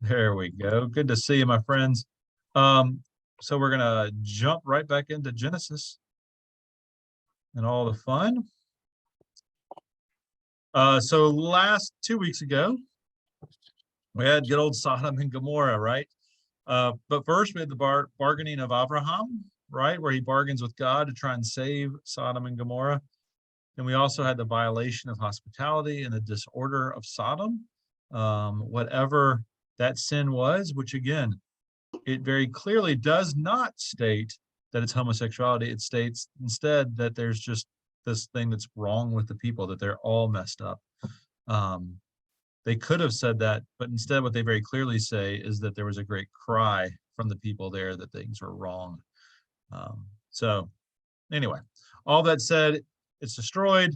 There we go. Good to see you, my friends. So we're gonna jump right back into Genesis and all the fun. So last 2 weeks ago, we had good old Sodom and Gomorrah, right? But first we had the bargaining of Abraham, right, where he bargains with God to try and save Sodom and Gomorrah. And we also had the violation of hospitality and the disorder of Sodom, whatever that sin was, which again, it very clearly does not state that it's homosexuality. It states instead that there's just this thing that's wrong with the people, that they're all messed up. They could have said that, but instead what they very clearly say is that there was a great cry from the people there that things were wrong. So anyway, all that said, it's destroyed.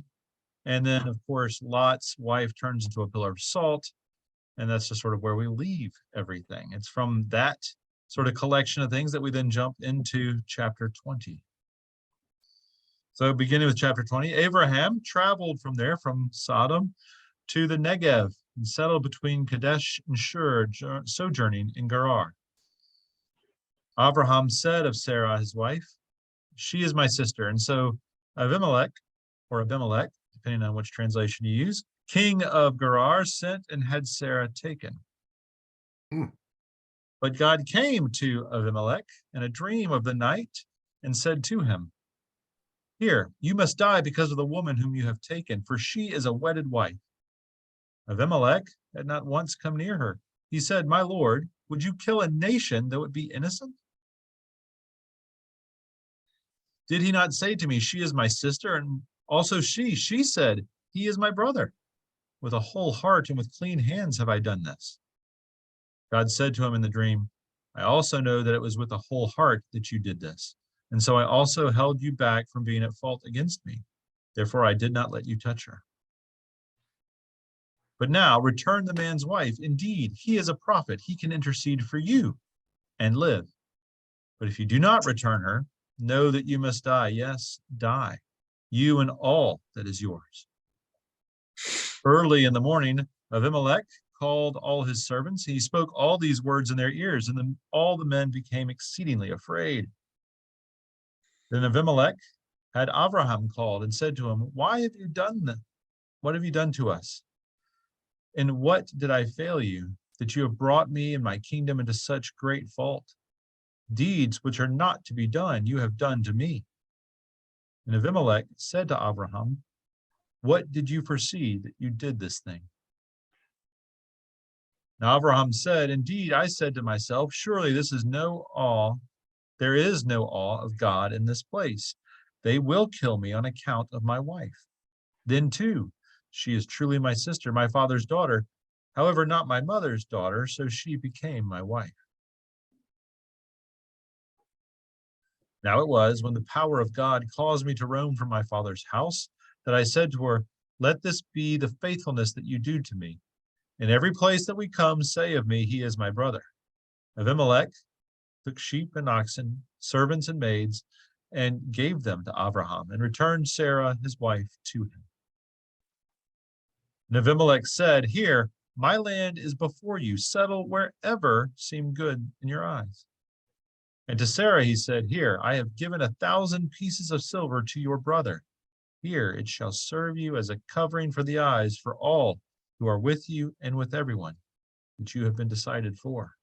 And then, of course, Lot's wife turns into a pillar of salt. And that's just sort of where we leave everything. It's from that sort of collection of things that we then jump into chapter 20. So beginning with chapter 20, Abraham traveled from there, from Sodom to the Negev, and settled between Kadesh and Shur, sojourning in Gerar. Abraham said of Sarah, his wife, "She is my sister." And so Abimelech, depending on which translation you use, king of Gerar, sent and had Sarah taken. But God came to Abimelech in a dream of the night and said to him, "Here, you must die because of the woman whom you have taken, for she is a wedded wife." Abimelech had not once come near her. He said, "My lord, would you kill a nation though it be innocent? Did he not say to me, 'She is my sister'? And also she said, 'He is my brother.' With a whole heart and with clean hands have I done this." God said to him in the dream, "I also know that it was with a whole heart that you did this. And so I also held you back from being at fault against me. Therefore I did not let you touch her. But now return the man's wife. Indeed, he is a prophet. He can intercede for you and live. But if you do not return her, know that you must die. Yes, die, you and all that is yours." Early in the morning, Abimelech called all his servants. He spoke all these words in their ears, and then all the men became exceedingly afraid. Then Abimelech had Abraham called and said to him, "Why have you done that? What have you done to us? In what did I fail you, that you have brought me and my kingdom into such great fault? Deeds which are not to be done, you have done to me." And Abimelech said to Abraham, "What did you foresee that you did this thing?" Now Abraham said, "Indeed, I said to myself, surely there is no awe of God in this place. They will kill me on account of my wife. Then too, she is truly my sister, my father's daughter, however, not my mother's daughter, so she became my wife." Now it was when the power of God caused me to roam from my father's house that I said to her, "Let this be the faithfulness that you do to me. In every place that we come, say of me, 'He is my brother.'" Abimelech took sheep and oxen, servants and maids, and gave them to Abraham, and returned Sarah, his wife, to him. And Abimelech said, "Here, my land is before you. Settle wherever seem good in your eyes." And to Sarah he said, "Here, I have given 1,000 pieces of silver to your brother. Here, it shall serve you as a covering for the eyes for all who are with you and with everyone that you have been decided for."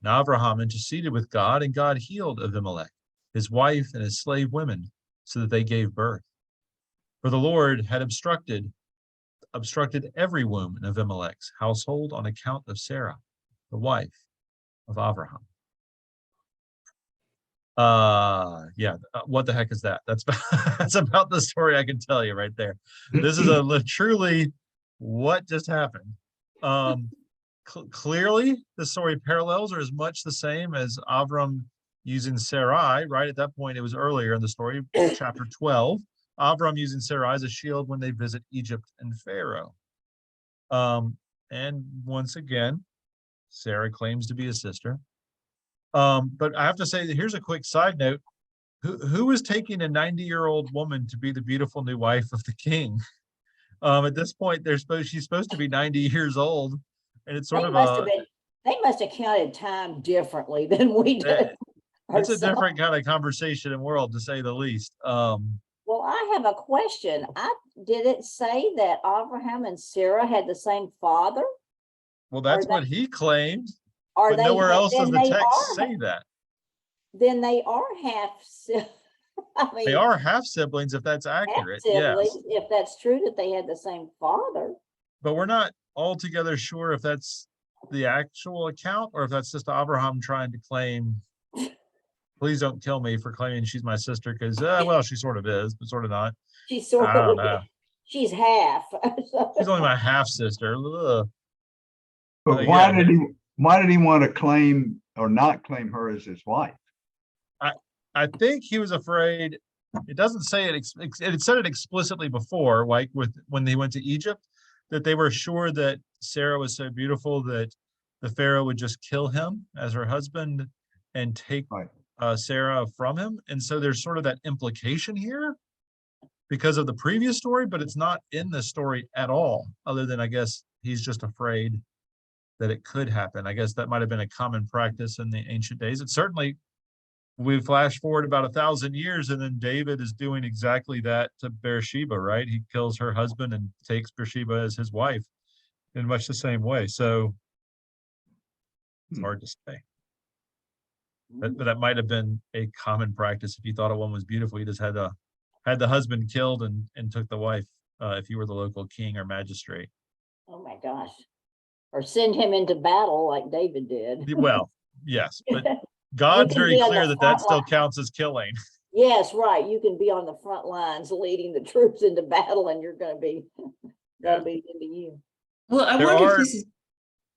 Now Abraham interceded with God, and God healed Abimelech, his wife, and his slave women, so that they gave birth. For the Lord had obstructed every womb in Abimelech's household on account of Sarah, the wife of Abraham. What the heck is that? That's about the story I can tell you right there. This is a truly what just happened. Clearly, the story parallels are as much the same as Avram using Sarai, right? At that point, it was earlier in the story, chapter 12. Avram using Sarai as a shield when they visit Egypt and Pharaoh. And once again, Sarah claims to be a sister. But I have to say that here's a quick side note. Who is taking a 90-year-old woman to be the beautiful new wife of the king? At this point, she's supposed to be 90 years old. And it's sort They of must have been, they must have counted time differently than we did. it's a different kind of conversation and world, to say the least. Well, I have a question. Did it say that Abraham and Sarah had the same father? Well, that's what he claimed, Or but they, nowhere else does then the they text are, say that. then they are half, I They mean, are half siblings, if that's half accurate. siblings, Yes, if that's true that they had the same father. but we're not altogether sure if that's the actual account or if that's just Abraham trying to claim, please don't kill me for claiming she's my sister, because well, she sort of is, but sort of not. She's sort I don't of, know. she's half. She's only my half sister. But why did he want to claim or not claim her as his wife? I think he was afraid. It doesn't say it. It said it explicitly before, like when they went to Egypt, that they were sure that Sarah was so beautiful that the Pharaoh would just kill him as her husband and take Sarah from him. And so there's sort of that implication here because of the previous story, but it's not in the story at all, other than I guess he's just afraid that it could happen. I guess that might have been a common practice in the ancient days. It certainly, we flash forward about 1,000 years, and then David is doing exactly that to Bathsheba, right? He kills her husband and takes Bathsheba as his wife in much the same way. So it's hard to say. But that might have been a common practice. If you thought a woman was beautiful, you just had the husband killed and took the wife, if you were the local king or magistrate. Oh my gosh. Or send him into battle like David did. Well, yes, but God's very clear that still counts as killing. Yes, right. You can be on the front lines leading the troops into battle, and you're going to be, that'll be into you. Well, I wonder if this is.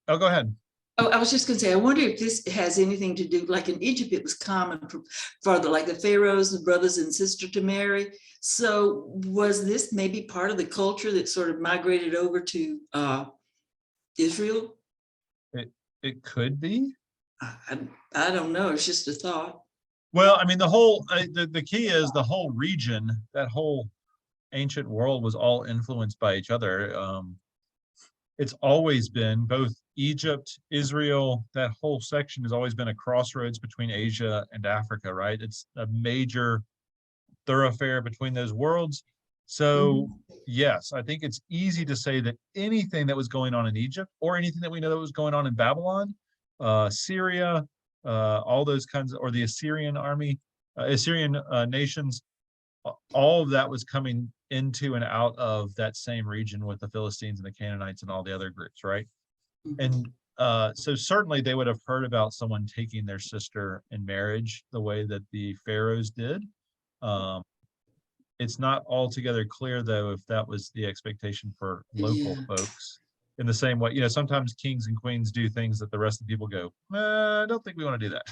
Oh, go ahead. Oh, I was just going to say, I wonder if this has anything to do, like in Egypt, it was common for the pharaohs, the brothers and sister to marry. So was this maybe part of the culture that sort of migrated over to Israel? It could be. I don't know. It's just a thought. Well, I mean, the key is the whole region, that whole ancient world was all influenced by each other. It's always been both Egypt, Israel, that whole section has always been a crossroads between Asia and Africa, right? It's a major thoroughfare between those worlds. So yes, I think it's easy to say that anything that was going on in Egypt or anything that we know that was going on in Babylon, Syria, all those kinds of, or the Assyrian army, Assyrian nations, all of that was coming into and out of that same region with the Philistines and the Canaanites and all the other groups, right? And so certainly they would have heard about someone taking their sister in marriage the way that the pharaohs did. It's not altogether clear, though, if that was the expectation for local folks. In the same way, sometimes kings and queens do things that the rest of the people go, I don't think we want to do that.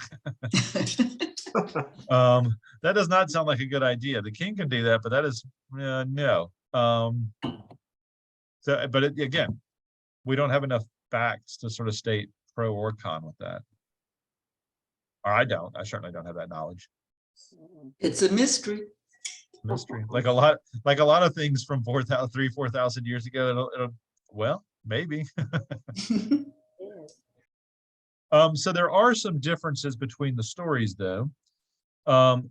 That does not sound like a good idea. The king can do that, but that is no. But again, we don't have enough facts to sort of state pro or con with that. Or I don't. I certainly don't have that knowledge. It's a mystery. Mystery, like a lot of things from 4,000 years ago. Well, maybe. So there are some differences between the stories, though.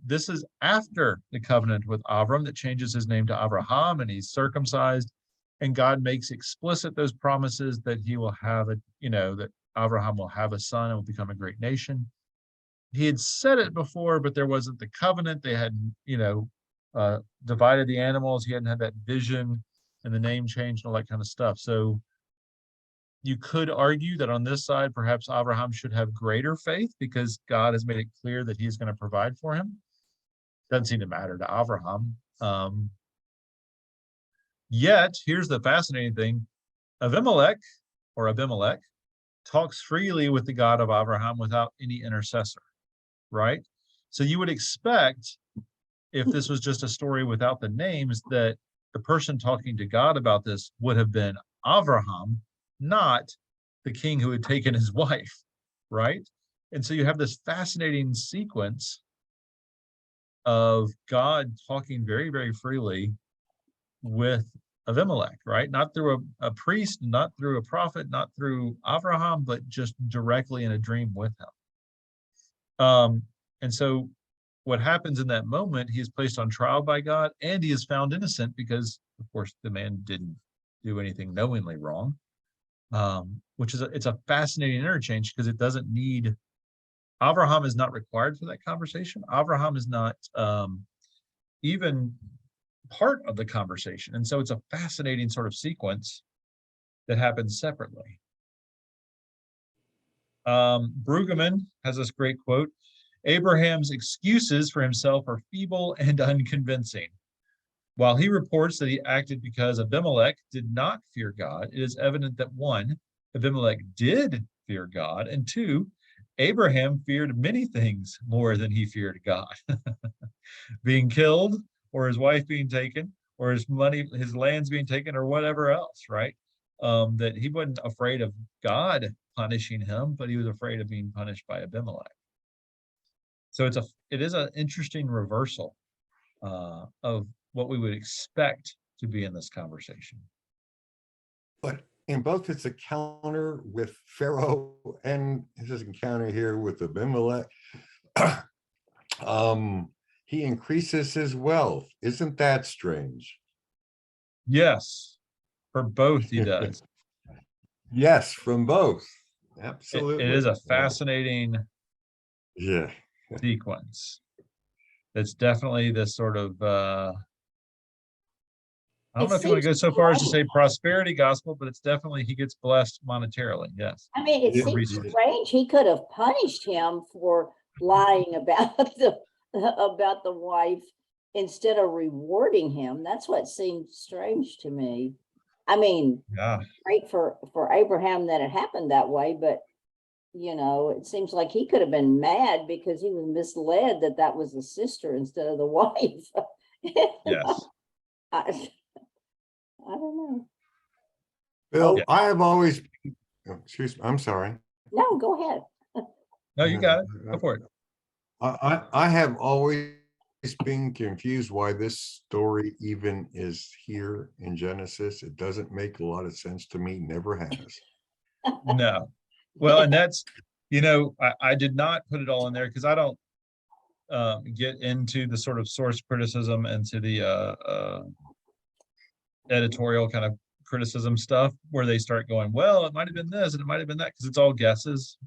This is after the covenant with Avram that changes his name to Abraham, and he's circumcised, and God makes explicit those promises that he will have that Abraham will have a son and will become a great nation. He had said it before, but there wasn't the covenant. They had, divided the animals. He hadn't had that vision and the name change and all that kind of stuff. So you could argue that on this side, perhaps Abraham should have greater faith because God has made it clear that he's going to provide for him. Doesn't seem to matter to Abraham. Yet, here's the fascinating thing. Abimelech talks freely with the God of Abraham without any intercessor, right? So you would expect, if this was just a story without the names, that the person talking to God about this would have been Abraham, not the king who had taken his wife, right? And so you have this fascinating sequence of God talking very, very freely with Abimelech, right? Not through a priest, not through a prophet, not through Abraham, but just directly in a dream with him. And so what happens in that moment, he is placed on trial by God, and he is found innocent because, of course, the man didn't do anything knowingly wrong. Which is it's a fascinating interchange because it doesn't need, Abraham is not required for that conversation. Abraham is not even part of the conversation. And so it's a fascinating sort of sequence that happens separately. Brueggemann has this great quote: Abraham's excuses for himself are feeble and unconvincing. While he reports that he acted because Abimelech did not fear God, it is evident that 1, Abimelech did fear God, and 2, Abraham feared many things more than he feared God. Being killed, or his wife being taken, or his money, his lands being taken, or whatever else, right? That he wasn't afraid of God punishing him, but he was afraid of being punished by Abimelech. So it is an interesting reversal of what we would expect to be in this conversation. But in both, it's a counter with Pharaoh and his encounter here with Abimelech. He increases his wealth. Isn't that strange? Yes, for both he does. Yes, from both. Absolutely. It is a fascinating yeah sequence. It's definitely this sort of I don't know if you want to go so far as to say prosperity gospel, but it's definitely he gets blessed monetarily. Yes. I mean, it Yeah. seems strange. He could have punished him for lying about the wife instead of rewarding him. That's what seemed strange to me. I mean, Yeah. great for Abraham that it happened that way, but it seems like he could have been mad because he was misled that was the sister instead of the wife. Yes. I don't know. Bill, Yeah. I have always, excuse me, I'm sorry. No, go ahead. No, you got it. Go for it. I have always been confused why this story even is here in Genesis. It doesn't make a lot of sense to me, never has. No. Well, and that's, I did not put it all in there because I don't get into the sort of source criticism and to the editorial kind of criticism stuff where they start going, well, it might have been this and it might have been that, because it's all guesses.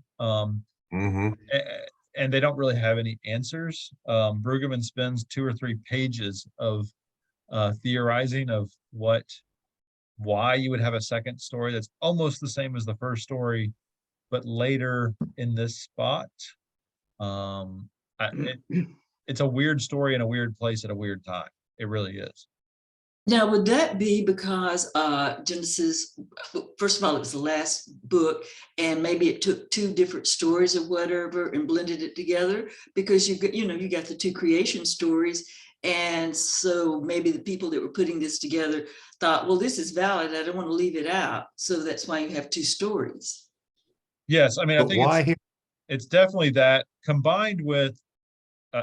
And they don't really have any answers. Brueggemann spends 2 or 3 pages of theorizing of why you would have a second story that's almost the same as the first story, but later in this spot. It's a weird story in a weird place at a weird time. It really is. Now, would that be because Genesis, first of all, it was the last book, and maybe it took 2 different stories or whatever and blended it together? Because you got the 2 creation stories, and so maybe the people that were putting this together thought, well, this is valid, I don't want to leave it out. So that's why you have 2 stories. Yes, I mean, I But think why it's definitely that, combined with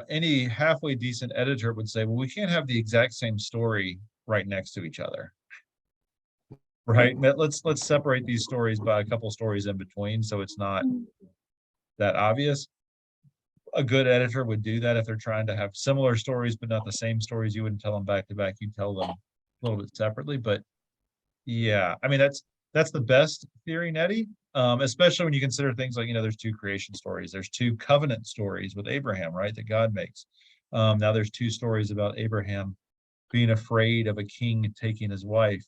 any halfway decent editor would say, well, we can't have the exact same story right next to each other, right? Let's separate these stories by a couple stories in between, so it's not that obvious. A good editor would do that if they're trying to have similar stories but not the same stories. You wouldn't tell them back to back, you tell them a little bit separately. But yeah, I mean, that's the best theory, Nettie, especially when you consider things like, there's 2 creation stories, there's 2 covenant stories with Abraham, right, that God makes. Now there's 2 stories about Abraham being afraid of a king taking his wife.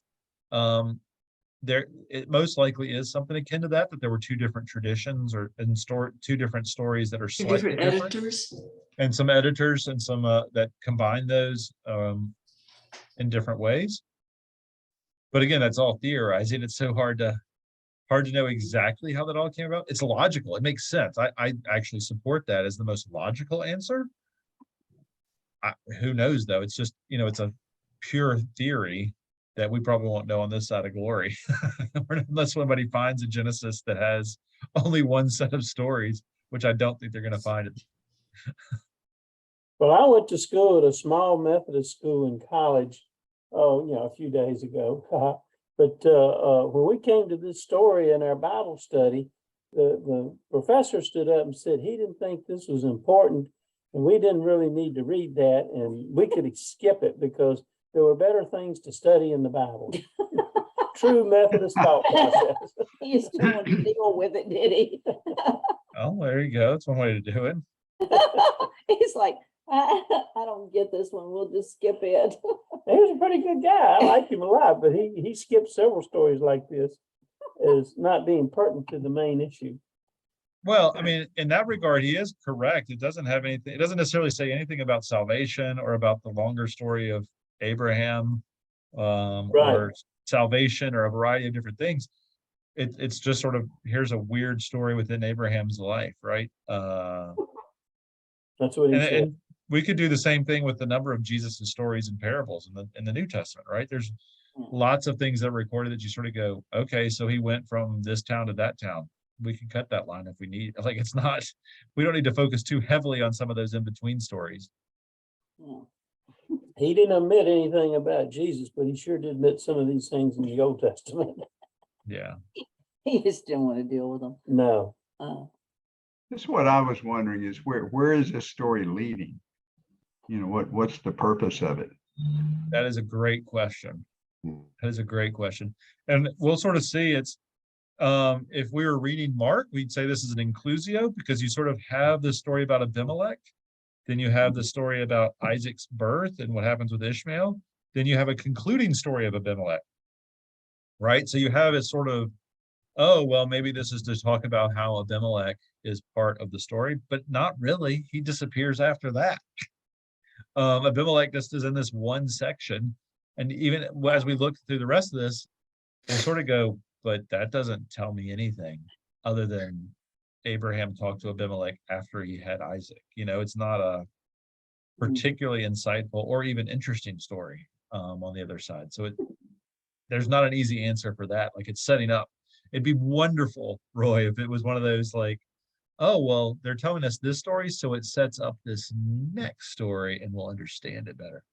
It most likely is something akin to that there were 2 different traditions and 2 different stories that are slightly Different editors, and some editors and some that combine those in different ways. But again, that's all theorizing. It's so hard to know exactly how that all came about. It's logical. It makes sense. I actually support that as the most logical answer. Who knows though? It's just, it's a pure theory that we probably won't know on this side of glory unless somebody finds a Genesis that has only 1 set of stories, which I don't think they're going to find it. Well, I went to school at a small Methodist school in college a few days ago. But when we came to this story in our Bible study, the professor stood up and said he didn't think this was important, and we didn't really need to read that, and we could skip it because there were better things to study in the Bible. True Methodist thought process. He just didn't want to deal with it, did he? Oh, there you go. That's one way to do it. He's like, I don't get this one. We'll just skip it. He was a pretty good guy. I liked him a lot, but he skipped several stories like this as not being pertinent to the main issue. Well, I mean, in that regard, he is correct. It doesn't have anything, it doesn't necessarily say anything about salvation or about the longer story of Abraham, or salvation or a variety of different things. It's just sort of, here's a weird story within Abraham's life, right? That's what he said. And we could do the same thing with the number of Jesus's stories and parables in the New Testament, right? There's lots of things that are recorded that you sort of go, okay, so he went from this town to that town. We can cut that line if we need. Like, it's not, we don't need to focus too heavily on some of those in-between stories. He didn't admit anything about Jesus, but he sure did admit some of these things in the Old Testament. Yeah. He just didn't want to deal with them. No. That's what I was wondering is where is this story leading? What's the purpose of it? That is a great question. That is a great question. And we'll sort of see it's, if we were reading Mark, we'd say this is an inclusio because you sort of have the story about Abimelech. Then you have the story about Isaac's birth and what happens with Ishmael. Then you have a concluding story of Abimelech, right? So you have it sort of, oh, well, maybe this is to talk about how Abimelech is part of the story, but not really. He disappears after that. Abimelech just is in this one section. And even as we look through the rest of this, we'll sort of go, but that doesn't tell me anything other than Abraham talked to Abimelech after he had Isaac. It's not a particularly insightful or even interesting story on the other side. So there's not an easy answer for that. Like, it's setting up. It'd be wonderful, Roy, if it was one of those like, oh, well, they're telling us this story, so it sets up this next story and we'll understand it better.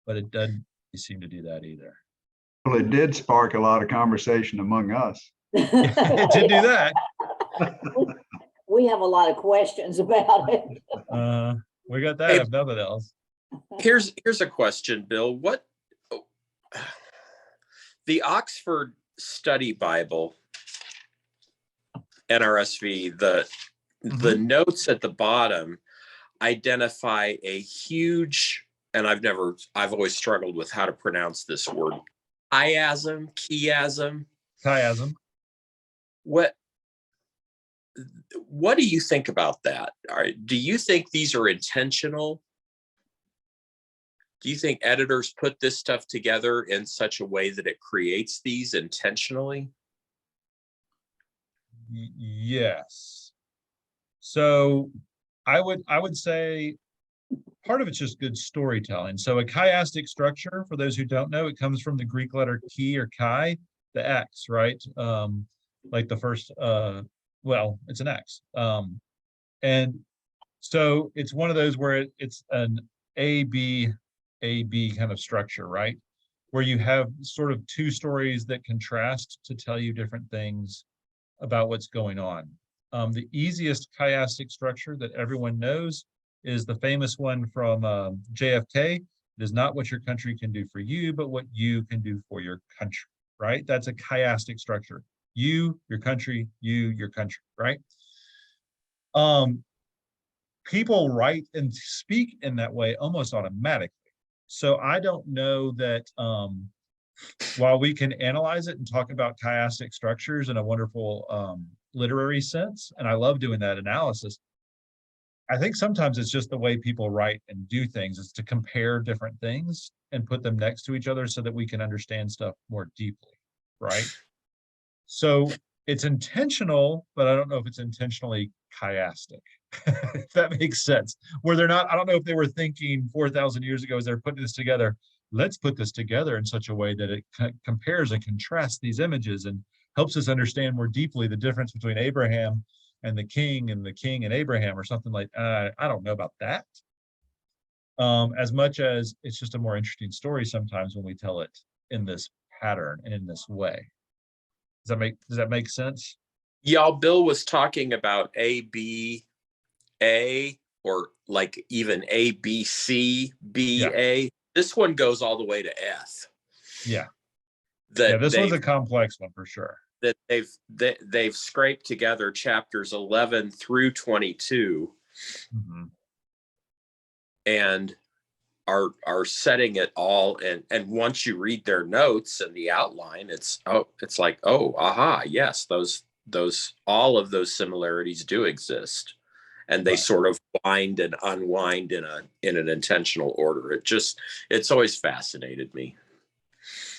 But it doesn't seem to do that either. Well, it did spark a lot of conversation among us. It did do that. We have a lot of questions about it. We got that, Hey, if nothing else. Here's a question, Bill. What the Oxford Study Bible, NRSV, the notes at the bottom identify a huge, and I've always struggled with how to pronounce this word, chiasm. Chiasm. What do you think about that? Do you think these are intentional? Do you think editors put this stuff together in such a way that it creates these intentionally? Yes. So I would say part of it's just good storytelling. So a chiastic structure, for those who don't know, it comes from the Greek letter chi or chi, the X, right? Like the first, well, it's an X. And so it's one of those where it's an A-B kind of structure, right? Where you have sort of two stories that contrast to tell you different things about what's going on. The easiest chiastic structure that everyone knows is the famous one from JFK. It is not what your country can do for you, but what you can do for your country, right? That's a chiastic structure. You, your country, you, your country, right? People write and speak in that way almost automatically. So I don't know that while we can analyze it and talk about chiastic structures in a wonderful literary sense, and I love doing that analysis, I think sometimes it's just the way people write and do things is to compare different things and put them next to each other so that we can understand stuff more deeply, right? So it's intentional, but I don't know if it's intentionally chiastic, if that makes sense. Where they're not, I don't know if they were thinking 4,000 years ago as they're putting this together, let's put this together in such a way that it compares and contrasts these images and helps us understand more deeply the difference between Abraham and the king and Abraham or something like, I don't know about that. as much as it's just a more interesting story sometimes when we tell it in this pattern and in this way. Does that make sense? Y'all, Bill was talking about A, B, A, or like even A, B, C, B, Yeah. A. This one goes all the way to F. Yeah. That Yeah, this one's a they've complex one for sure. that they've scraped together chapters 11 through 22 Mhm. and are setting it all, and once you read their notes and the outline, it's like, oh, aha, yes, those all of those similarities do exist, and they Right. sort of wind and unwind in an intentional order. It's always fascinated me.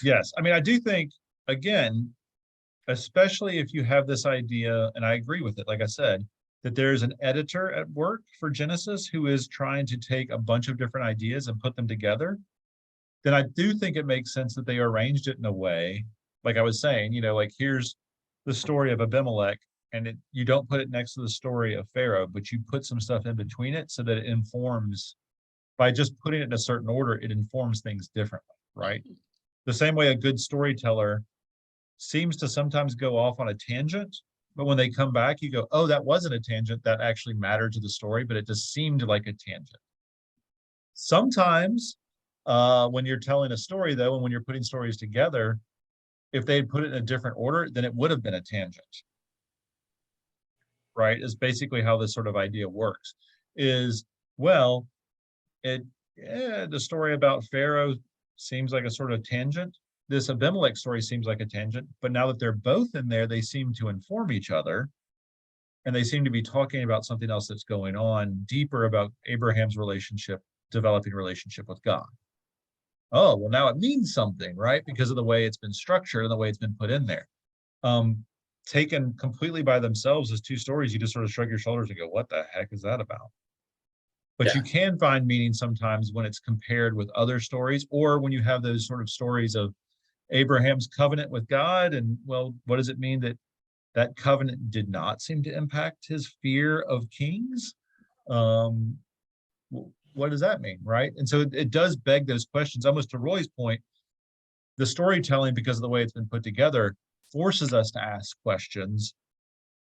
Yes. I mean, I do think, again, especially if you have this idea, and I agree with it, like I said, that there's an editor at work for Genesis who is trying to take a bunch of different ideas and put them together, then I do think it makes sense that they arranged it in a way, like I was saying, like here's the story of Abimelech, and you don't put it next to the story of Pharaoh, but you put some stuff in between it so that it informs, by just putting it in a certain order, it informs things differently, right? The same way a good storyteller seems to sometimes go off on a tangent, but when they come back, you go, oh, that wasn't a tangent. That actually mattered to the story, but it just seemed like a tangent. Sometimes when you're telling a story, though, and when you're putting stories together, if they had put it in a different order, then it would have been a tangent. Right? Is basically how this sort of idea works. Is, well, the story about Pharaoh seems like a sort of tangent. This Abimelech story seems like a tangent, but now that they're both in there, they seem to inform each other, and they seem to be talking about something else that's going on deeper about Abraham's developing relationship with God. Oh, well, now it means something, right? Because of the way it's been structured and the way it's been put in there. Taken completely by themselves as two stories, you just sort of shrug your shoulders and go, what the heck is that about? But you can find meaning sometimes when it's compared with other stories, or when you have those sort of stories of Abraham's covenant with God, and well, what does it mean that that covenant did not seem to impact his fear of kings? What does that mean, right? And so it does beg those questions. Almost to Roy's point, the storytelling, because of the way it's been put together, forces us to ask questions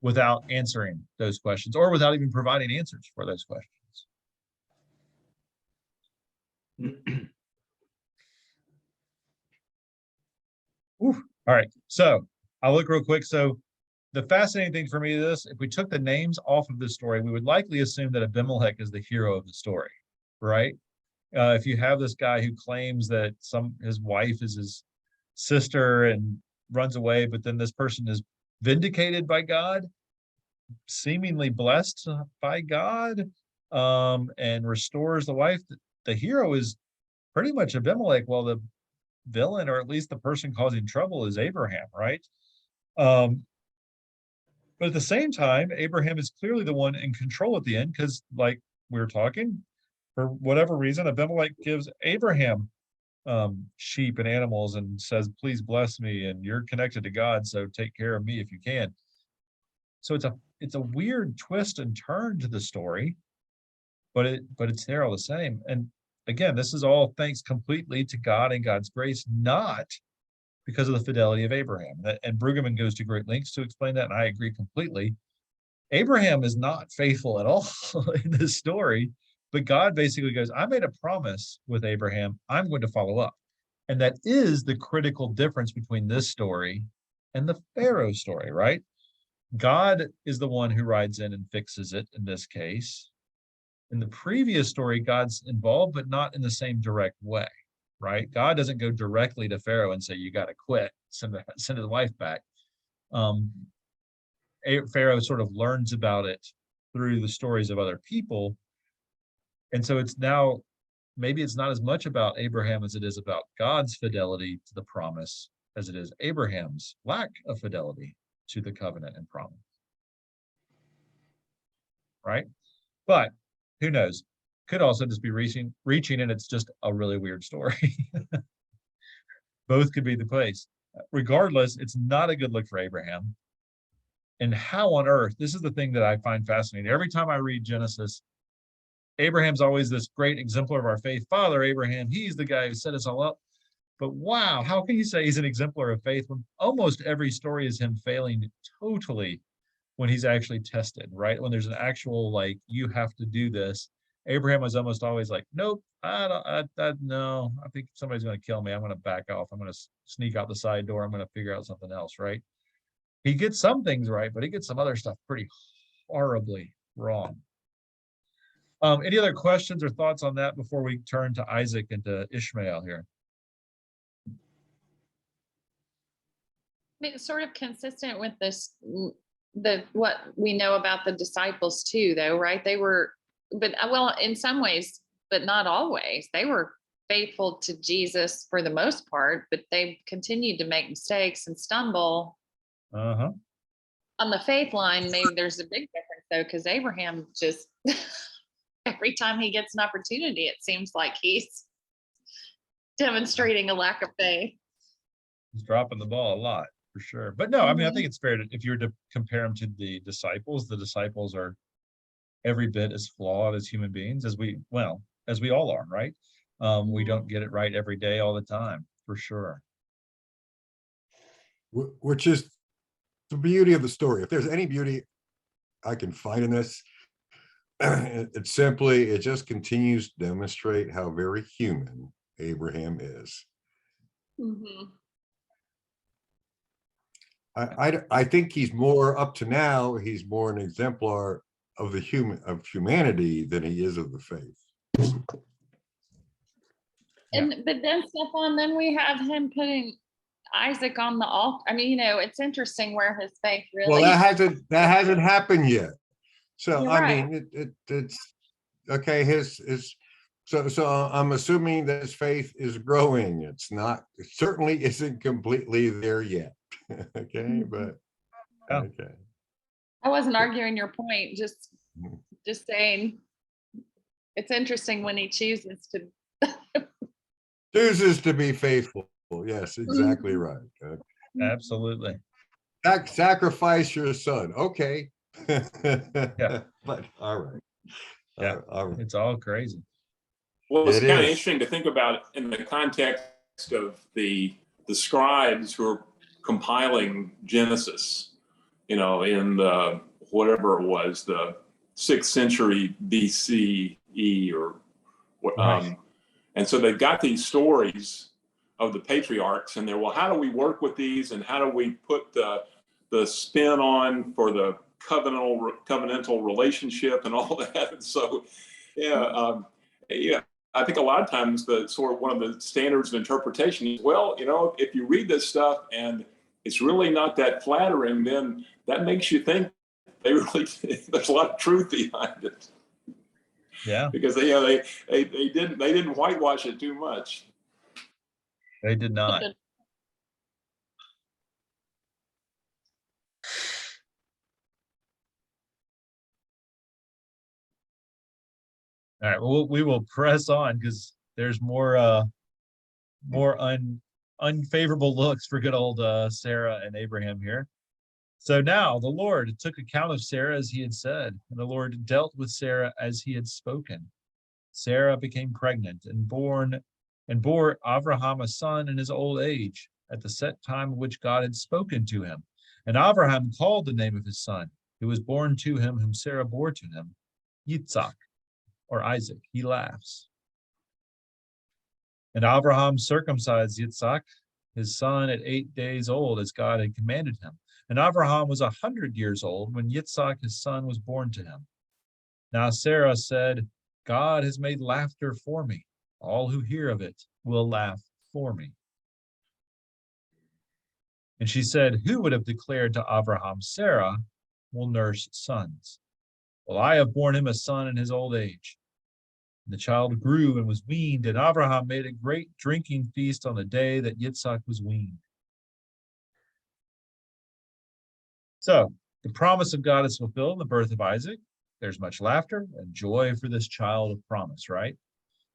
without answering those questions, or without even providing answers for those questions. All right, so I'll look real quick. So the fascinating thing for me is this: if we took the names off of this story, we would likely assume that Abimelech is the hero of the story, right? If you have this guy who claims that his wife is his sister and runs away, but then this person is vindicated by God, seemingly blessed by God, and restores the wife, the hero is pretty much Abimelech, while the villain, or at least the person causing trouble, is Abraham, right? But at the same time, Abraham is clearly the one in control at the end, because like we were talking, for whatever reason, Abimelech gives Abraham sheep and animals and says, please bless me, and you're connected to God, so take care of me if you can. So it's a weird twist and turn to the story, but it's there all the same. And again, this is all thanks completely to God and God's grace, not because of the fidelity of Abraham. And Brueggemann goes to great lengths to explain that, and I agree completely. Abraham is not faithful at all in this story, but God basically goes, I made a promise with Abraham, I'm going to follow up. And that is the critical difference between this story and the Pharaoh story, right? God is the one who rides in and fixes it in this case. In the previous story, God's involved, but not in the same direct way, right? God doesn't go directly to Pharaoh and say, you got to quit, send the wife back. Pharaoh sort of learns about it through the stories of other people. And so it's now, maybe it's not as much about Abraham as it is about God's fidelity to the promise as it is Abraham's lack of fidelity to the covenant and promise. Right? But who knows? Could also just be reaching, and it's just a really weird story. Both could be the case. Regardless, it's not a good look for Abraham. And how on earth, this is the thing that I find fascinating. Every time I read Genesis, Abraham's always this great exemplar of our faith. Father Abraham, he's the guy who set us all up. But wow, how can you say he's an exemplar of faith when almost every story is him failing totally when he's actually tested, right? When there's an actual, like, you have to do this. Abraham was almost always like, nope, no, I think somebody's going to kill me. I'm going to back off. I'm going to sneak out the side door. I'm going to figure out something else, right? He gets some things right, but he gets some other stuff pretty horribly wrong. Any other questions or thoughts on that before we turn to Isaac and to Ishmael here? I mean, it's sort of consistent with this, what we know about the disciples too, though, right? They were, but well, in some ways, but not always. They were faithful to Jesus for the most part, but they continued to make mistakes and stumble. Uh-huh. On the faith line, maybe there's a big difference though, because Abraham just every time he gets an opportunity, it seems like he's demonstrating a lack of faith. He's dropping the ball a lot, for sure. But no, I mean, I think it's fair to, if you're to compare him to the disciples are every bit as flawed as human beings as we all are, right? We don't get it right every day, all the time, for sure. Which is the beauty of the story. If there's any beauty I can find in this, it just continues to demonstrate how very human Abraham is. Mm-hmm. I think he's more, up to now, he's more an exemplar of humanity than he is of the faith. But then Stefan, then we have him putting Isaac on the altar. I mean, it's interesting where his faith really. Well, that hasn't happened yet. So You're I right. mean, it's okay. So I'm assuming that his faith is growing. It certainly isn't completely there yet. Okay, but okay. I wasn't arguing your point, just saying it's interesting when he chooses to be faithful. Yes, exactly right. Okay. Absolutely. Sacrifice your son. Okay. Yeah. But all right. Yeah. All right. It's all crazy. Well, it's It kind of is. interesting to think about in the context of the scribes who are compiling Genesis, in the whatever it was, the 6th century BCE or Right. and so they've got these stories of the patriarchs, and they're, well, how do we work with these, and how do we put the spin on for the covenantal relationship and all that? And so, I think a lot of times the sort of one of the standards of interpretation is, well, if you read this stuff and it's really not that flattering, then that makes you think there's a lot of truth behind it. Yeah, Because they didn't whitewash it too much. they did not. All right, well, we will press on because there's more unfavorable looks for good old Sarah and Abraham here. So now the Lord took account of Sarah as he had said, and the Lord dealt with Sarah as he had spoken. Sarah became pregnant and bore Abraham a son in his old age, at the set time which God had spoken to him. And Abraham called the name of his son, who was born to him, whom Sarah bore to him, Yitzhak, or Isaac. He laughs. And Abraham circumcised Yitzhak, his son, at 8 days old, as God had commanded him. And Abraham was 100 years old when Yitzhak, his son, was born to him. Now Sarah said, God has made laughter for me. All who hear of it will laugh for me. And she said, who would have declared to Abraham, Sarah will nurse sons? Well, I have borne him a son in his old age. And the child grew and was weaned, and Abraham made a great drinking feast on the day that Yitzhak was weaned. So the promise of God is fulfilled in the birth of Isaac. There's much laughter and joy for this child of promise, right?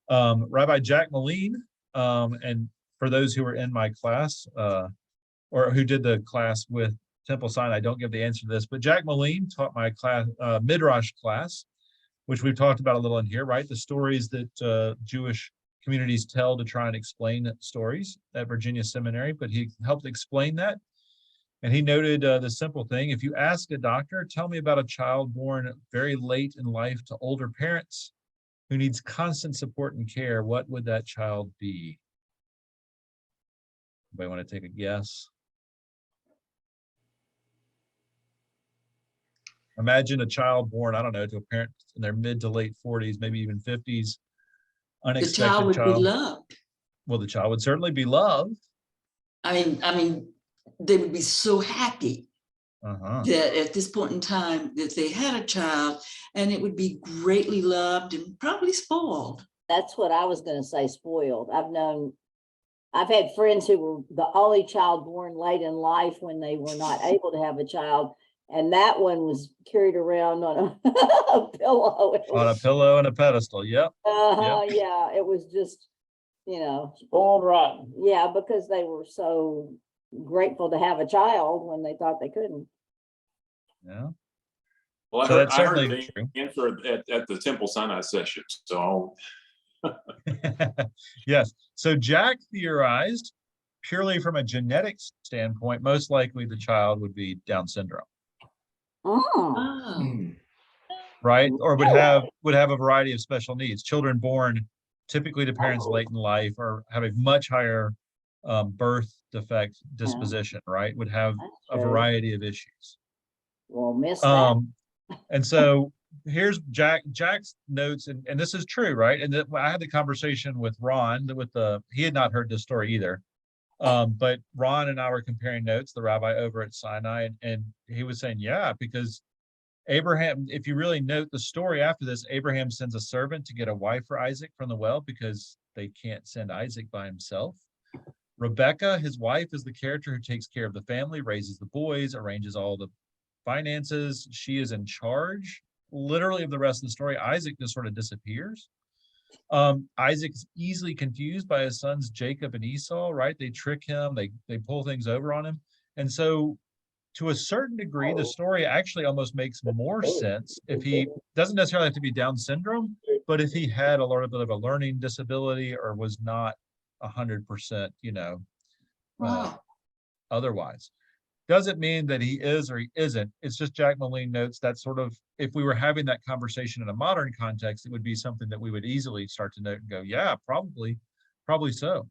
Rabbi Jack Moline, and for those who were in my class, or who did the class with Temple Sinai, I don't give the answer to this, but Jack Moline taught my class, Midrash class, which we've talked about a little in here, right? The stories that Jewish communities tell to try and explain stories at Virginia Seminary, but he helped explain that. And he noted the simple thing: if you ask a doctor, tell me about a child born very late in life to older parents who needs constant support and care, what would that child be? Anybody want to take a guess? Imagine a child born, I don't know, to a parent in their mid to late 40s, maybe even 50s, The unexpected child would be child. loved. Well, the child would certainly be loved. I mean, they would be so happy Uh-huh. that at this point in time that they had a child, and it would be greatly loved and probably spoiled. That's what I was gonna say, spoiled. I've had friends who were the only child born late in life when they were not able to have a child. And that one was carried around on a pillow. It On a was- pillow and a pedestal. Yep. Yeah, it was just, Spoiled rotten. yeah, because they were so grateful to have a child when they thought they couldn't. Yeah. Well, So that's I heard certainly the true. answer at the Temple Sinai session. So Yes. So Jack theorized, purely from a genetics standpoint, most likely the child would be Down syndrome, Oh, Oh, right? Or would have a variety of special needs. Children born typically to parents late in life or have a much higher birth defect disposition, right? Would have that's a true. variety of issues. Well, miss that. And so here's Jack's notes, and this is true, right? And I had the conversation with Ron he had not heard this story either. But Ron and I were comparing notes, the rabbi over at Sinai, and he was saying, yeah, because Abraham, if you really note the story after this, Abraham sends a servant to get a wife for Isaac from the well because they can't send Isaac by himself. Rebecca, his wife, is the character who takes care of the family, raises the boys, arranges all the finances. She is in charge, literally, of the rest of the story. Isaac just sort of disappears. Isaac's easily confused by his sons Jacob and Esau, right? They trick him, they pull things over on him. And so to a certain degree, the story actually almost makes more sense if he doesn't necessarily have to be Down syndrome, but if he had a little bit of a learning disability or was not 100%, wow. otherwise. Doesn't mean that he is or he isn't. It's just Jack Moline notes that sort of, if we were having that conversation in a modern context, it would be something that we would easily start to note and go, yeah, probably so.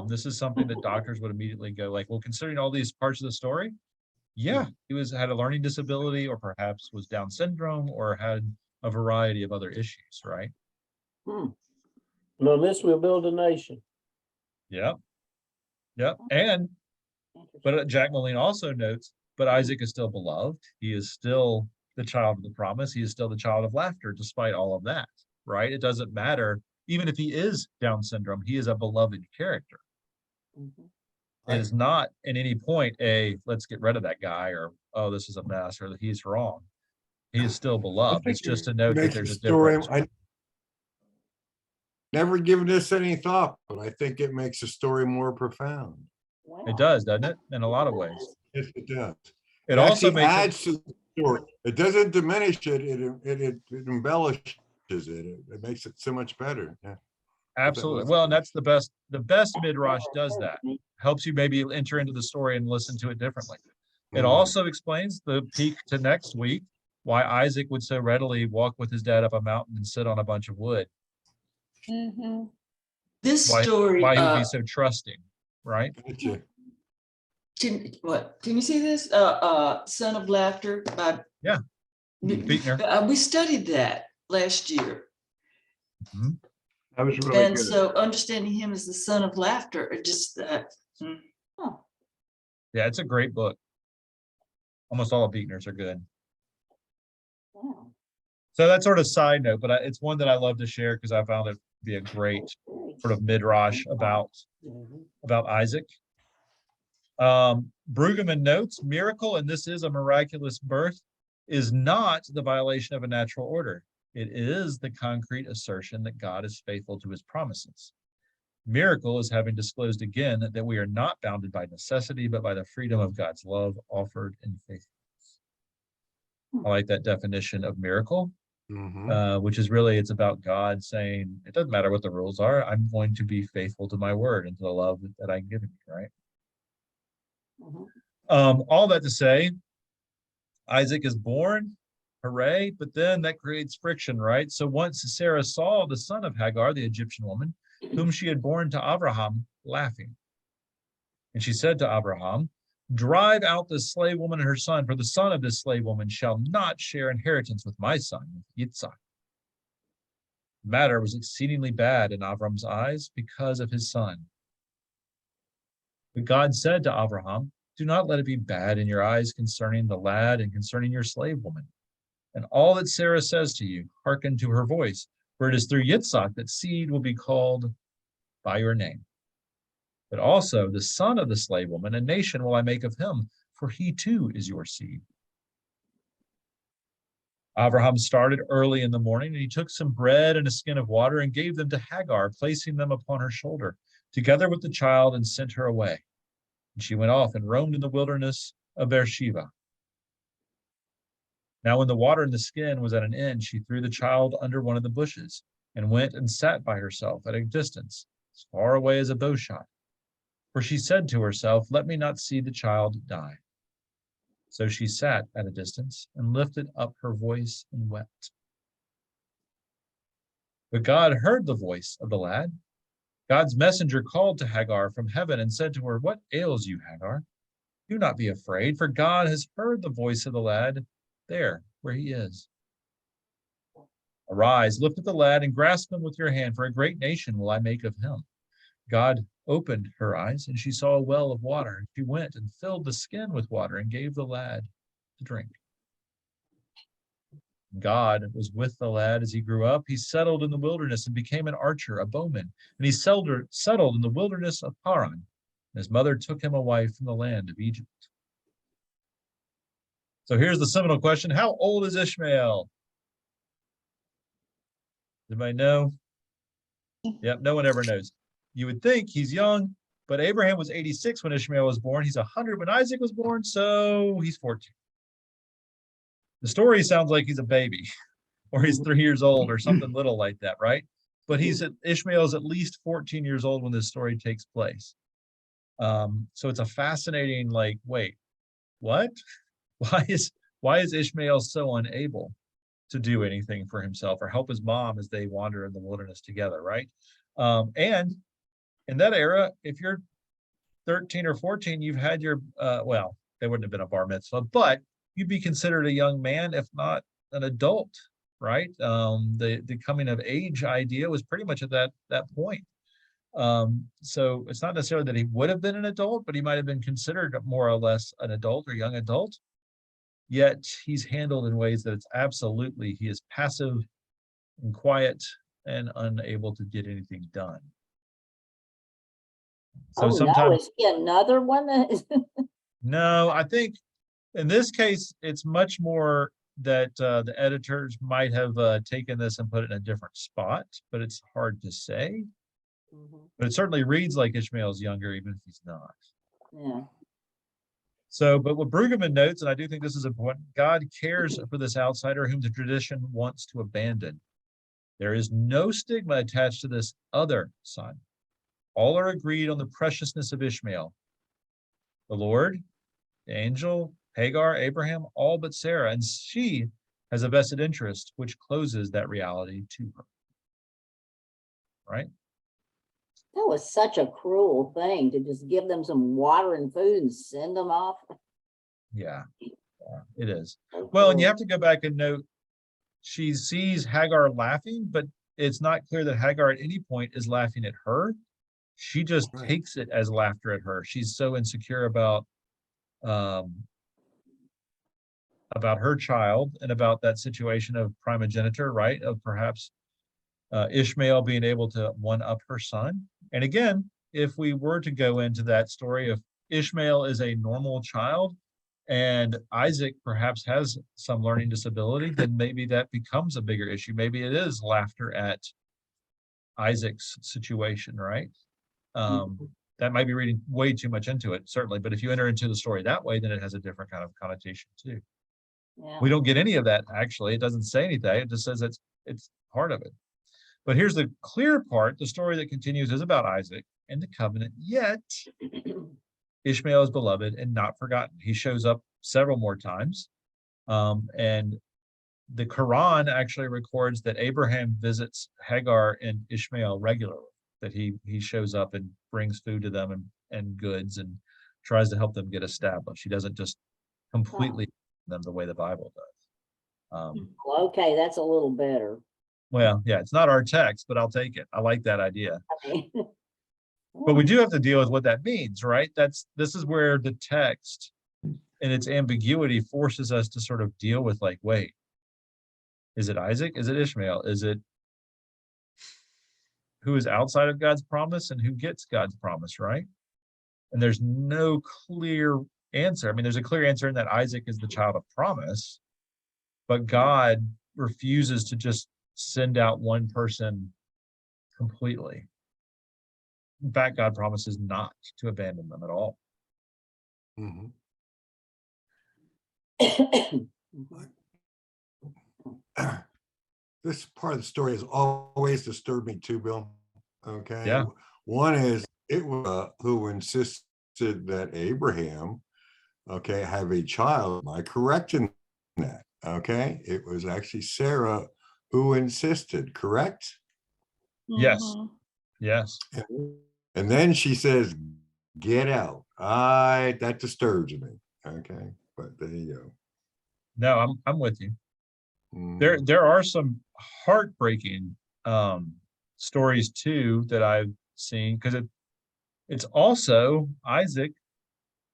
This is something that doctors would immediately go like, well, considering all these parts of the story, yeah, he had a learning disability or perhaps was Down syndrome or had a variety of other issues, right? Hmm. And on this, we'll build a nation. Yeah. But Jack Moline also notes, but Isaac is still beloved. He is still the child of the promise. He is still the child of laughter, despite all of that, right? It doesn't matter. Even if he is Down syndrome, he is a beloved character. Mhm. It is not at any point let's get rid of that guy or, oh, this is a mess or he's wrong. He is still beloved. It's just a note that Makes there's the a story. difference. I never given this any thought, but I think it makes the story more profound. Wow. It does, doesn't it? In a lot of ways. Yes, it does. It also actually makes it, adds to the story. It doesn't diminish it. It embellishes it. It makes it so much better. Yeah. absolutely. Well, and that's the best midrash does that. Helps you maybe enter into the story and listen to it differently. It Mhm. also explains the peak to next week, why Isaac would so readily walk with his dad up a mountain and sit on a bunch of wood. Mhm. This Why story, he would be so trusting, right? Gotcha. can you see this? Son of Laughter by. Yeah. Beekner. We studied that last year. That was really And good. so understanding him as the son of laughter, it just, Huh. Yeah, it's a great book. Almost all of Beekner's are good. Wow. So that's sort of side note, but it's one that I love to share because I found it to be a great sort of midrash about Isaac. Brueggemann notes, miracle, and this is a miraculous birth, is not the violation of a natural order. It is the concrete assertion that God is faithful to his promises. Miracle is having disclosed again that we are not bounded by necessity, but by the freedom of God's love offered in faithfulness. I like that definition of miracle. Mhm. which is really, it's about God saying, it doesn't matter what the rules are, I'm going to be faithful to my word and to the love that I've given you, right? Mhm. All that to say, Isaac is born, hooray, but then that creates friction, right? So once Sarah saw the son of Hagar, the Egyptian woman, whom she had borne to Abraham, laughing. And she said to Abraham, drive out this slave woman and her son, for the son of this slave woman shall not share inheritance with my son, Yitzhak. The matter was exceedingly bad in Avram's eyes because of his son. But God said to Abraham, do not let it be bad in your eyes concerning the lad and concerning your slave woman. And all that Sarah says to you, hearken to her voice, for it is through Yitzhak that seed will be called by your name. But also the son of the slave woman, a nation will I make of him, for he too is your seed. Abraham started early in the morning, and he took some bread and a skin of water and gave them to Hagar, placing them upon her shoulder, together with the child, and sent her away. And she went off and roamed in the wilderness of Beersheba. Now when the water in the skin was at an end, she threw the child under one of the bushes, and went and sat by herself at a distance, as far away as a bow shot. For she said to herself, let me not see the child die. So she sat at a distance and lifted up her voice and wept. But God heard the voice of the lad. God's messenger called to Hagar from heaven and said to her, what ails you, Hagar? Do not be afraid, for God has heard the voice of the lad there where he is. Arise, lift up the lad and grasp him with your hand, for a great nation will I make of him. God opened her eyes, and she saw a well of water. She went and filled the skin with water and gave the lad to drink. God was with the lad as he grew up. He settled in the wilderness and became an archer, a bowman, and he settled in the wilderness of Paran. And his mother took him a wife from the land of Egypt. So here's the seminal question. How old is Ishmael? Anybody know? Yep, no one ever knows. You would think he's young, but Abraham was 86 when Ishmael was born. He's 100 when Isaac was born, so he's 14. The story sounds like he's a baby, or he's 3 years old, or something little like that, right? But Ishmael's at least 14 years old when this story takes place. So it's a fascinating, like, wait, what? Why is Ishmael so unable to do anything for himself or help his mom as they wander in the wilderness together, right? And in that era, if you're 13 or 14, you've had your, well, they wouldn't have been a bar mitzvah, but you'd be considered a young man, if not an adult, right? The coming of age idea was pretty much at that point. So it's not necessarily that he would have been an adult, but he might have been considered more or less an adult or young adult. Yet he's handled in ways that it's absolutely, he is passive and quiet and unable to get anything done. So Oh, no, sometimes, is he another one that is? no, I think in this case, it's much more that the editors might have taken this and put it in a different spot, but it's hard to say. Mhm. But it certainly reads like Ishmael's younger, even if he's not. Yeah. So, but what Brueggemann notes, and I do think this is important, God cares for this outsider whom the tradition wants to abandon. There is no stigma attached to this other son. All are agreed on the preciousness of Ishmael. The Lord, the angel, Hagar, Abraham, all but Sarah, and she has a vested interest which closes that reality to her. Right? That was such a cruel thing to just give them some water and food and send them off. Yeah, it is. So Well, and you cruel. have to go back and note, she sees Hagar laughing, but it's not clear that Hagar at any point is laughing at her. She just Right. takes it as laughter at her. She's so insecure about her child and about that situation of primogeniture, right? Of perhaps Ishmael being able to one-up her son. And again, if we were to go into that story, if Ishmael is a normal child and Isaac perhaps has some learning disability, then maybe that becomes a bigger issue. Maybe it is laughter at Isaac's situation, right? That might be reading way too much into it, certainly. But if you enter into the story that way, then it has a different kind of connotation too. Yeah. We don't get any of that, actually. It doesn't say anything. It just says it's part of it. But here's the clear part. The story that continues is about Isaac and the covenant, yet Ishmael is beloved and not forgotten. He shows up several more times. And the Quran actually records that Abraham visits Hagar and Ishmael regularly, that he shows up and brings food to them and goods and tries to help them get established. He doesn't just completely them the way the Bible does. Okay, that's a little better. Well, yeah, it's not our text, but I'll take it. I like that idea. I mean, But we do have to deal with what that means, right? This is where the text and its ambiguity forces us to sort of deal with, like, wait, is it Isaac? Is it Ishmael? Is it who is outside of God's promise and who gets God's promise, right? And there's no clear answer. I mean, there's a clear answer in that Isaac is the child of promise, but God refuses to just send out one person completely. In fact, God promises not to abandon them at all. Mhm. This part of the story has always disturbed me too, Bill. Okay. Yeah. One is it was who insisted that Abraham, okay, have a child. Am I correct in that? Okay. It was actually Sarah who insisted, correct? Yes. Mhm. Yes. And then she says, get out. That disturbs me. Okay. But there you go. No, I'm with you. Mm. There are some heartbreaking stories too that I've seen, because it's also Isaac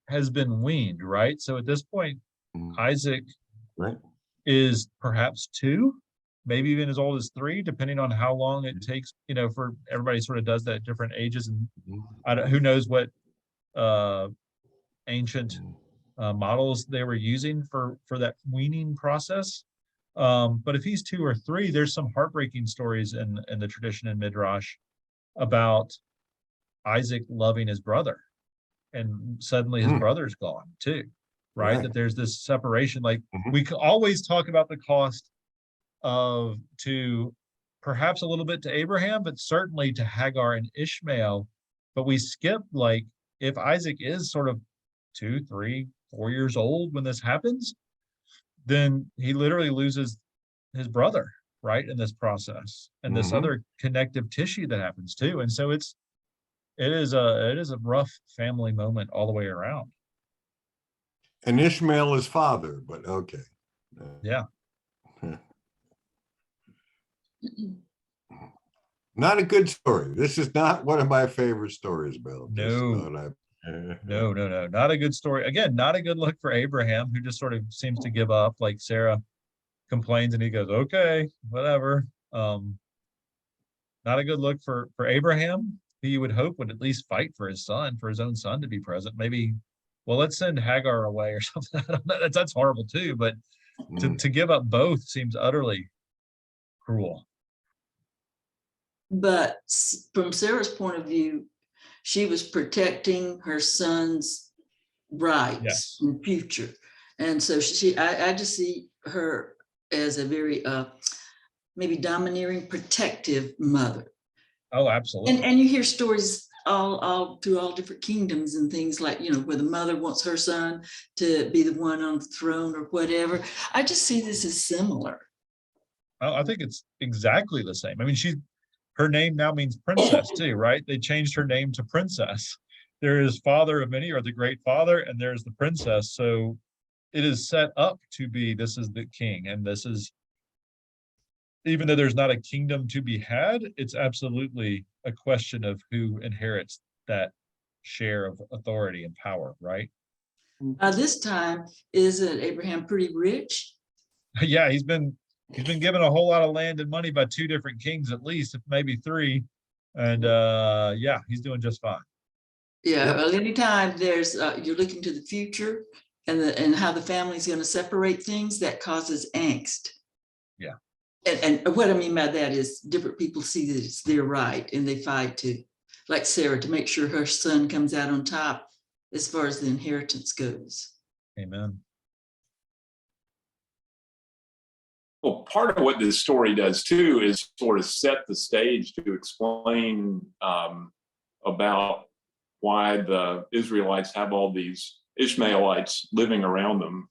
has been weaned, right? So at this point, Mm. Isaac Right. is perhaps 2, maybe even as old as 3, depending on how long it takes, for everybody sort of does that at different ages. And who knows what ancient models they were using for that weaning process. But if he's 2 or 3, there's some heartbreaking stories in the tradition in Midrash about Isaac loving his brother, and suddenly his brother's gone too, right? That there's this separation. Like, we could always talk about the cost to perhaps a little bit to Abraham, but certainly to Hagar and Ishmael. But we skip, like, if Isaac is sort of 2, 3, 4 years old when this happens, then he literally loses his brother, right, in this process, and this other connective tissue that happens too. And so it is a rough family moment all the way around. And Ishmael is father, but okay. Yeah. Not a good story. This is not one of my favorite stories, Bill. No, not a good story. Again, not a good look for Abraham, who just sort of seems to give up. Like, Sarah complains and he goes, okay, whatever. Not a good look for Abraham, who you would hope would at least fight for his own son to be present. Maybe, well, let's send Hagar away or something. I don't know. That's horrible too, but to give up both seems utterly cruel. But from Sarah's point of view, she was protecting her son's rights in the future. And so I just see her as a very maybe domineering, protective mother. Oh, absolutely. And you hear stories all through all different kingdoms and things, like, where the mother wants her son to be the one on the throne or whatever. I just see this as similar. I think it's exactly the same. I mean, her name now means princess too, right? They changed her name to princess. There is father of many, or the great father, and there's the princess. So it is set up to be, this is the king, and this is, even though there's not a kingdom to be had, it's absolutely a question of who inherits that share of authority and power, right? This time, isn't Abraham pretty rich? Yeah, he's been given a whole lot of land and money by 2 different kings, at least, if maybe 3. And yeah, he's doing just fine. Yeah, well, anytime there's you're looking to the future and how the family's going to separate things, that causes angst. Yeah. And what I mean by that is different people see that it's their right and they fight to, like Sarah, to make sure her son comes out on top as far as the inheritance goes. Amen. Well, part of what this story does too is sort of set the stage to explain about why the Israelites have all these Ishmaelites living around them,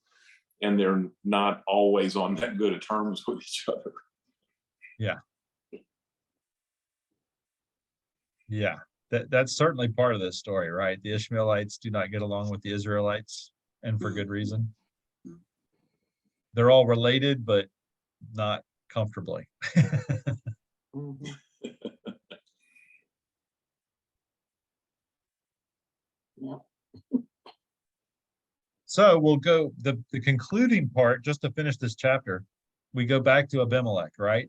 and they're not always on that good of terms with each other. Yeah, that's certainly part of this story, right? The Ishmaelites do not get along with the Israelites, and for good reason. They're all related, but not comfortably. Mhm. Yep. So we'll go the concluding part, just to finish this chapter. We go back to Abimelech, right?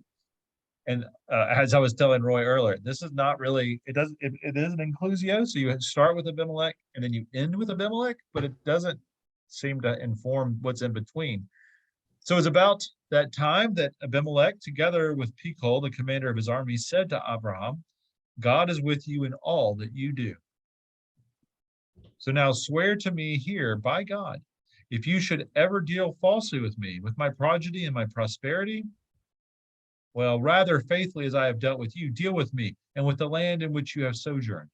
And as I was telling Roy earlier, this is not really, it is an inclusio. So you start with Abimelech and then you end with Abimelech, but it doesn't seem to inform what's in between. So it's about that time that Abimelech, together with Pichol, the commander of his army, said to Abraham, God is with you in all that you do. So now swear to me here by God, if you should ever deal falsely with me, with my progeny and my prosperity, well, rather faithfully as I have dealt with you, deal with me and with the land in which you have sojourned.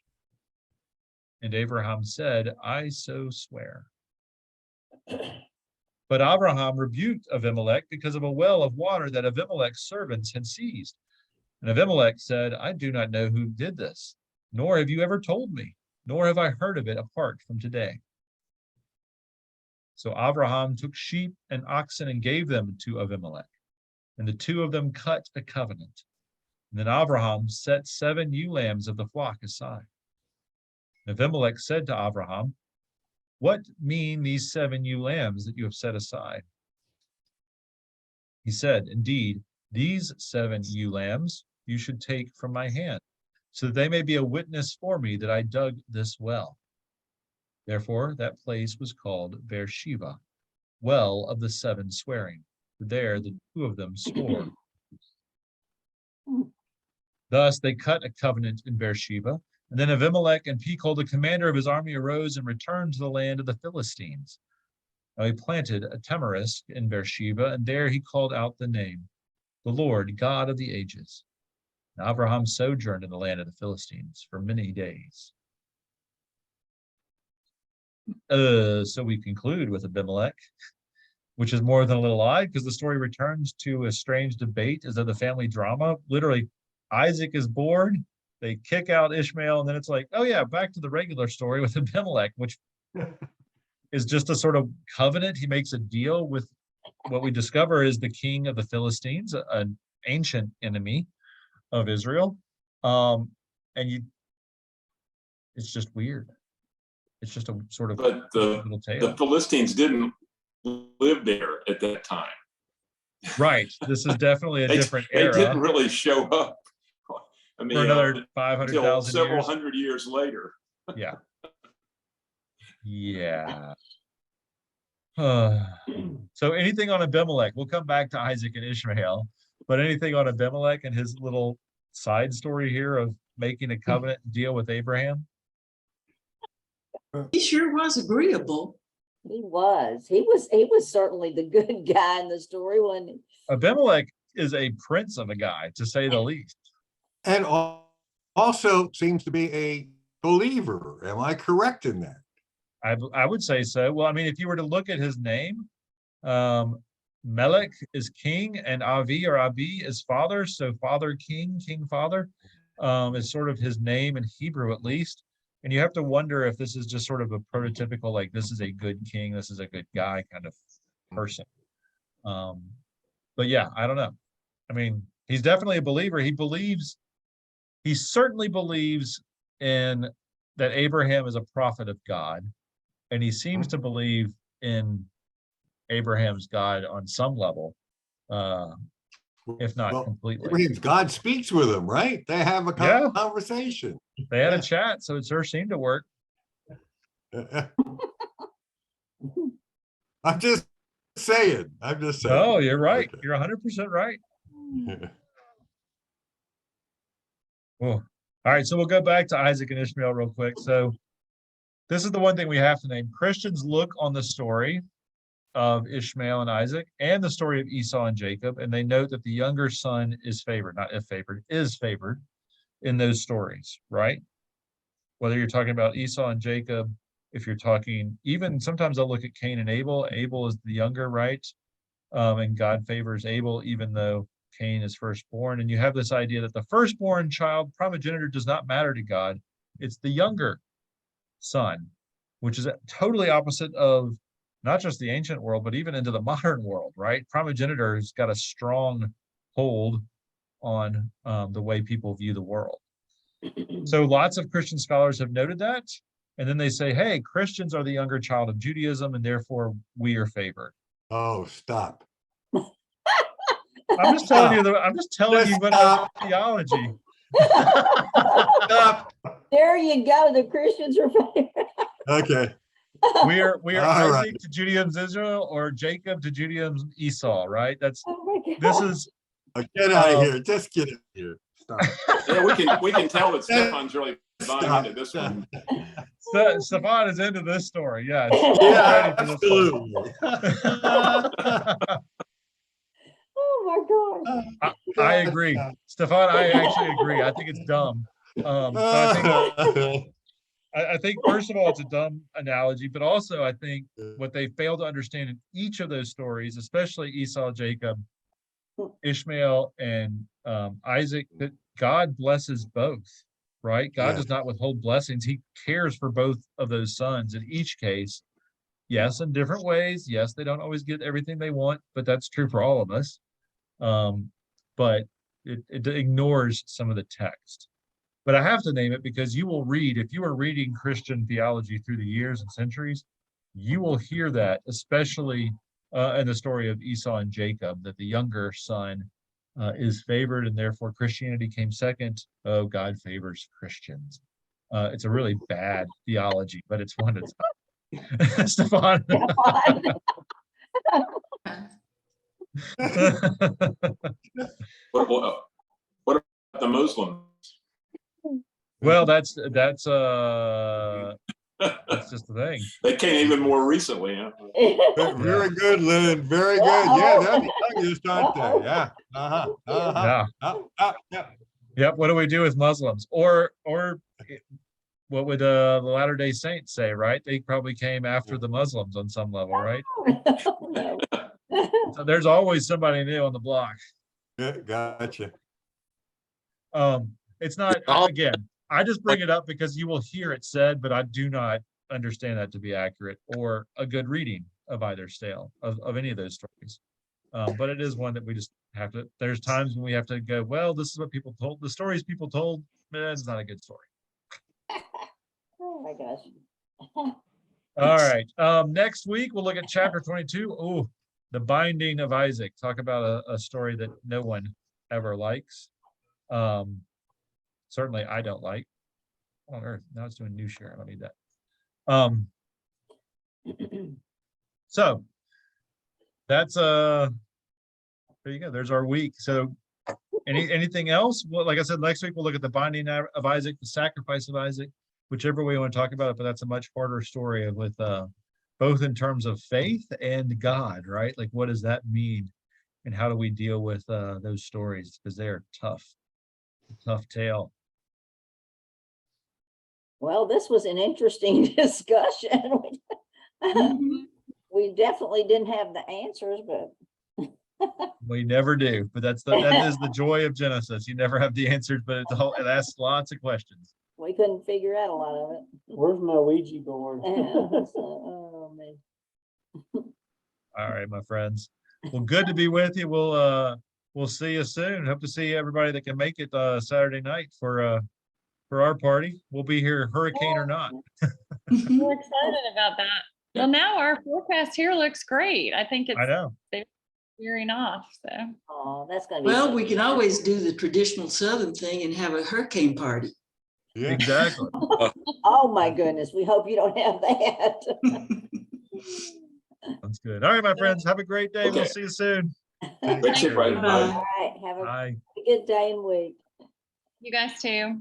And Abraham said, I so swear. But Abraham rebuked Abimelech because of a well of water that Abimelech's servants had seized. And Abimelech said, I do not know who did this, nor have you ever told me, nor have I heard of it apart from today. So Abraham took sheep and oxen and gave them to Abimelech. And the two of them cut a covenant. And then Abraham set 7 ewe lambs of the flock aside. Abimelech said to Abraham, what mean these 7 ewe lambs that you have set aside? He said, indeed, these 7 ewe lambs you should take from my hand, so that they may be a witness for me that I dug this well. Therefore, that place was called Beersheba, well of the 7 swearing. There the two of them swore. Thus they cut a covenant in Beersheba. And then Abimelech and Pichol, the commander of his army, arose and returned to the land of the Philistines. Now he planted a tamarisk in Beersheba, and there he called out the name, the Lord God of the ages. And Abraham sojourned in the land of the Philistines for many days. So we conclude with Abimelech, which is more than a little odd because the story returns to a strange debate as of the family drama. Literally, Isaac is bored, they kick out Ishmael, and then it's like, oh yeah, back to the regular story with Abimelech, which is just a sort of covenant. He makes a deal with what we discover is the king of the Philistines, an ancient enemy of Israel. It's just weird. It's just a sort of But little tale. the Philistines didn't live there at that time. Right. This is definitely a different they era. didn't really show up. I mean, For another until 500,000 several years. hundred years later. Yeah. Yeah. So anything on Abimelech? We'll come back to Isaac and Ishmael, but anything on Abimelech and his little side story here of making a covenant deal with Abraham? He sure was agreeable. He was certainly the good guy in the story, wasn't he? Abimelech is a prince of a guy, to say the least. And also seems to be a believer. Am I correct in that? I would say so. Well, I mean, if you were to look at his name, Melech is king, and Avi or Abi is father. So father king, king father, is sort of his name in Hebrew at least. And you have to wonder if this is just sort of a prototypical, like, this is a good king, this is a good guy kind of person. But yeah, I don't know. I mean, he's definitely a believer. He certainly believes in that Abraham is a prophet of God. And he seems to believe in Abraham's God on some level, if not completely. Abraham's God speaks with him, right? They have a conversation. They had a chat, so it sure seemed to work. I'm just saying. Oh, you're right. Okay. You're 100% right. Cool. All right, so we'll go back to Isaac and Ishmael real quick. So this is the one thing we have to name. Christians look on the story of Ishmael and Isaac and the story of Esau and Jacob. And they note that the younger son is favored, not if favored, is favored in those stories, right? Whether you're talking about Esau and Jacob, if you're talking, even sometimes they'll look at Cain and Abel. Abel is the younger, right? And God favors Abel, even though Cain is firstborn. And you have this idea that the firstborn child, primogeniture, does not matter to God. It's the younger son, which is totally opposite of not just the ancient world, but even into the modern world, right? Primogeniture has got a strong hold on the way people view the world. So lots of Christian scholars have noted that. And then they say, hey, Christians are the younger child of Judaism, and therefore we are favored. Oh, stop. I'm just telling you, I'm just telling you what Stop. theology. Stop. There you go. The Christians are. Okay. We are All Isaac right. to Judaism's Israel, or Jacob to Judaism's Esau, right? That's Oh my God. this is Get out of here. Just get out of here. Stop. Yeah, we can tell that Stefan's really buying Stop. into this one. Stefan is into this story. Yes. Yeah, Ready for this one. absolutely. Oh my God. I agree, Stefan. I actually agree. I think it's dumb. But I think first of all, it's a dumb analogy, but also I think what they fail to understand in each of those stories, especially Esau, Jacob, Ishmael, and Isaac, that God blesses both, right? God Yeah. does not withhold blessings. He cares for both of those sons in each case. Yes, in different ways. Yes, they don't always get everything they want, but that's true for all of us. But it ignores some of the text. But I have to name it because you will read, if you are reading Christian theology through the years and centuries, you will hear that, especially in the story of Esau and Jacob, that the younger son is favored and therefore Christianity came second. Oh, God favors Christians. It's a really bad theology, but it's one that's Stefan. What about the Muslims? Well, that's just the thing. They came even more recently. Huh? Very good, Lynn. Very good. Yeah, they're the youngest, aren't they? Yeah. Uh-huh. Uh-huh. Yeah. Yep. What do we do with Muslims? Or what would the Latter-day Saints say, right? They probably came after the Muslims on some level, right? No. So there's always somebody new on the block. Yeah, gotcha. It's not, again, I just bring it up because you will hear it said, but I do not understand that to be accurate or a good reading of either style of any of those stories. But it is one that we just have to, there's times when we have to go, well, this is what people told, the stories people told, it's not a good story. Oh my gosh. All right. Next week, we'll look at chapter 22. Oh, the binding of Isaac. Talk about a story that no one ever likes. Certainly I don't like. On earth. Now it's doing new share. I don't need that. So that's there you go. There's our week. So anything else? Well, like I said, next week we'll look at the binding of Isaac, the sacrifice of Isaac, whichever way you want to talk about it, but that's a much harder story with both in terms of faith and God, right? Like what does that mean? And how do we deal with those stories? Because they are tough tale. Well, this was an interesting discussion. We definitely didn't have the answers, but We never do, but that is the joy of Genesis. You never have the answers, but it asks lots of questions. we couldn't figure out a lot of it. Where's my Ouija board? Oh, man. All right, my friends. Well, good to be with you. We'll see you soon. Hope to see everybody that can make it Saturday night for our party. We'll be here, hurricane or not. We're excited about that. Well, now our forecast here looks great. I think I it's know. veering off. So Oh, that's gonna be. Well, we can always do the traditional Southern thing and have a hurricane party. Yeah. Exactly. Oh, my goodness. We hope you don't have that. That's good. All right, my friends. Have a great day. We'll Okay. see you soon. Great ship, right? Bye. All right. Have Bye. a good day and week. you guys too.